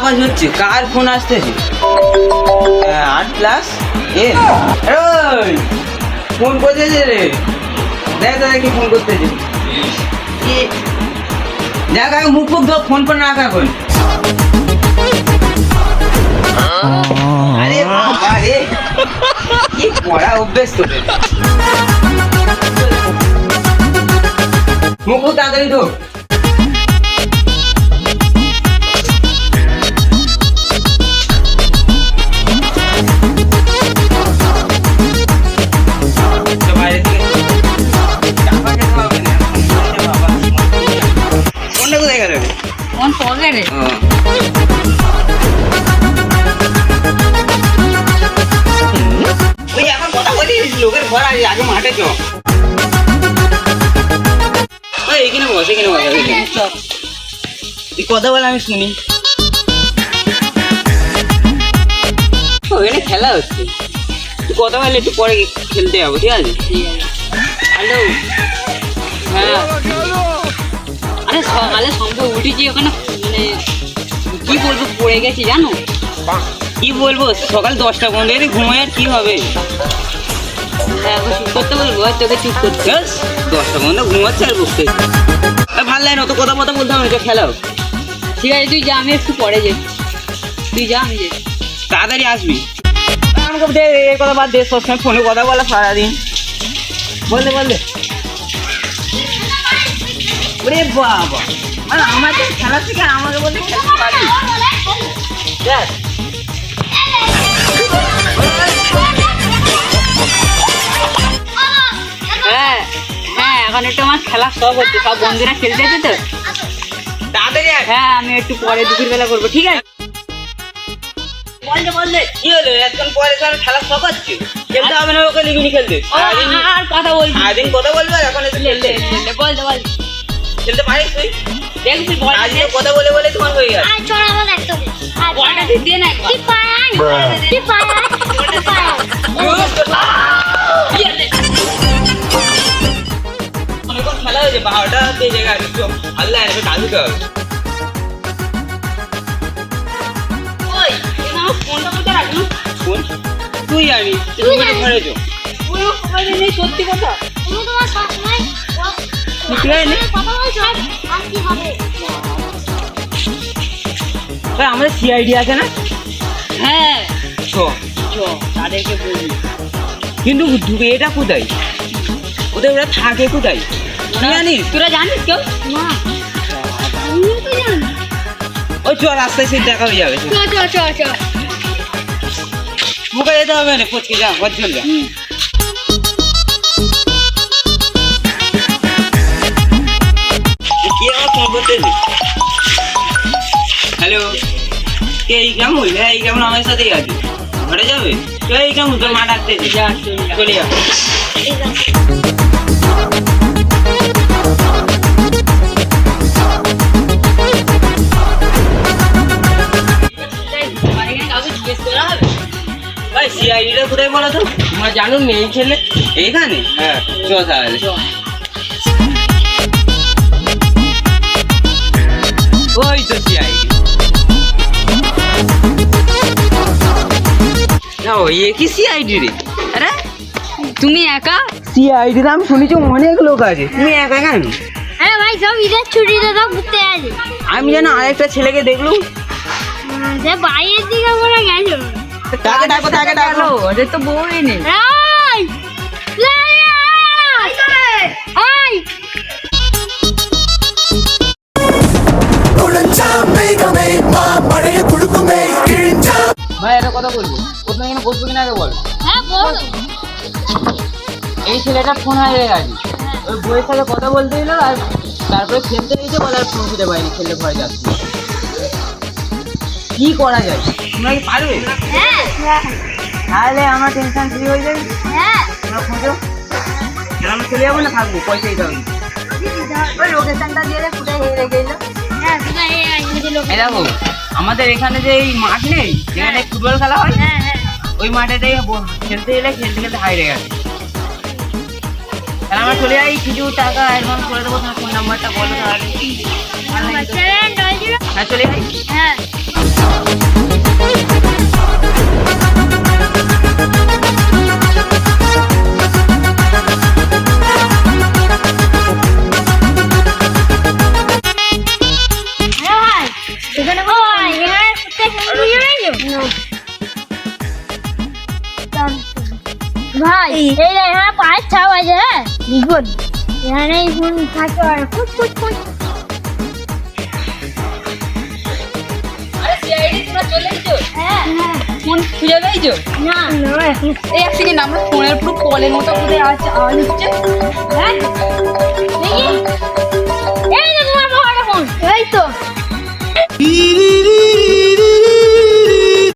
আওয়াজ হচ্ছে, কার ফোন আসতেছে? 8+ ফোন করতেছে রে, দেখ কি ফোন করতেছে। দেখ আগে মুখ ফোন করে রাখ এখন। আরে বাবা রে, কি পড়া অভ্যেস তোদের। মুখ তাড়াতাড়ি তো। লোকের ঘর আগে মাঠে চ, এইখানে বস, এখানে বস, তুই কথা বল আমি শুনি। ওখানে খেলা হচ্ছে, তুই কথা বললে একটু পরে খেলতে যাবো, ঠিক আছে? হ্যালো, হ্যাঁ। আরে সকালে সম্ভব উঠেছি, ওখানে মানে কি বলবো, পড়ে গেছি জানো। কি বলবো, সকাল 10টা পর্যন্ত ঘুমায়, আর কি হবে? হ্যাঁ, চুপ করতে বলবো, আর তোকে চুপ করতে 10টা পর্যন্ত ঘুমাচ্ছে আর বসতে। ভালো লাগে না অত কথা বলতে হবে, খেলাও। ঠিক আছে, তুই যা, আমি একটু পরে যাচ্ছি। তুই যা, আমি যাচ্ছি। তাড়াতাড়ি আসবি। আমাকে দে এই কথা বাদ দে, সবসময় ফোনে কথা বলা সারাদিন। বললে ওরে বাবা, মানে আমাকে খেলা থেকে আমাকে বলতে খেলতে পারবি? দেখ হ্যাঁ হ্যাঁ, এখন একটু আমার খেলার শখ হচ্ছে, সব বন্ধুরা খেলতে আছে তো তাড়াতাড়ি। হ্যাঁ, আমি একটু পরে দুপুর বেলা করবো, ঠিক আছে? বললে কি হলো, এখন পরে খেলার শখ হচ্ছে, খেলতে হবে না, ওকে লিবিনি খেলতে। আর কথা বলবি, আদিন কথা বলবো, এখন খেলতে বলতে খেলতে পারিস তুই? দেখ তুই বল, আজ কথা বলে বলে তোমার হয়ে গেছে। আর চড়া বল একদম, আর বলটা দিয়ে না, কি পায় কি পায় অনেকক্ষণ খেলা হয়েছে, 12টা বেজে গেছে, আল্লাহ এনে কাজুতে হবে। ওই আমার ফোনটা কোথায় রাখলো? ফোন তুই জানি, তুমি ঘরে যাও। তুই আমার নেই, সত্যি কথা। তুমি তোমার সবসময় কথা বলছো, আর কি হবে? আমাদের সিআইডি আছে না? হ্যাঁ, তাদেরকে বলি। কিন্তু এটা কোথায়, ওরা থাকে কোথায় জানিস? তোরা জানিস কেউ? ওই চল, রাস্তায় সে দেখা হয়ে যাবে। মুখে যেতে হবে না, পচকে যা, ঘর চল যা। কি আমার ফোন করতেছি? হ্যালো, এই কেমন? হ্যাঁ, এই কেমন আমার সাথেই আছে, ঘরে যাবে? এই কেমন, তোর মা ডাকতেছে, যা চলে যা। ভাই সিআইডিটা কোথায় বলো তো? তোমরা জানো নেই ছেলে এইখানে? হ্যাঁ, চল তাহলে। ওই তো সিআইডি। না ওই কি সিআইডি রে? আরে তুমি একা? সিআইডি নাম শুনেছি, অনেক লোক আছে, তুমি একা কেন? হ্যাঁ ভাই, সব ঈদের ছুটিতে তো ঘুরতে আছে। আমি যেন আরেকটা ছেলেকে দেখলুম, সে বাইরের দিকে মনে গেল। তাকে ডাকো, ওদের তো বউই নেই। ভাই একটা কথা বলবো, প্রথমে এখানে বসবো কিনা আগে বল। হ্যাঁ বল। এই ছেলেটা ফোন হারিয়ে গেছে, ওই বউয়ের সাথে কথা বলতে দিল, আর তারপরে খেলতে দিয়েছে, বলে আর ফোন খুঁজে পাইনি, খেলতে ভয় যাচ্ছে। কি করা যায়, তোমরা কি পারবে? হ্যাঁ, তাহলে আমার টেনশন ফ্রি হয়ে যাবে। হ্যাঁ, তোমরা খোঁজো, আমরা চলে যাবো না থাকবো, পয়সা দিতে হবে। ওই লোকেশনটা দিয়ে কোথায় হেরে গেল। হ্যাঁ, কোথায় গেল? এই দেখো, আমাদের এখানে যে এই মাঠ নেই, যেখানে ফুটবল খেলা হয়, হ্যাঁ হ্যাঁ, ওই মাঠেটাই খেলতে গেলে খেলতে হারিয়ে গেছে। তাহলে আমরা চলে যাই, কিছু টাকা অ্যাডভান্স করে দেবো, তোমার ফোন নাম্বারটা বলো তাহলে। হ্যাঁ চলে যাই। হ্যাঁ। ভাই এখানে ও ভাই এখানে কুত্তে খেলতে গিয়েছো ভাই এই যে এখানে পায়ের ছাপ আছে হ্যাঁ বিপদ এখানে ফোন থাকে আর ফুট ফুট ফুট আরে সিআইডি তোমরা চলে এসেছো হ্যাঁ ফোন খুঁজে পেয়েছো না এই এক সেকেন্ড আমরা ফোনের পুরো কলের মতো করে আছে আওয়াজ হচ্ছে হ্যাঁ দেখি এই যে তোমার বড় ফোন এই তো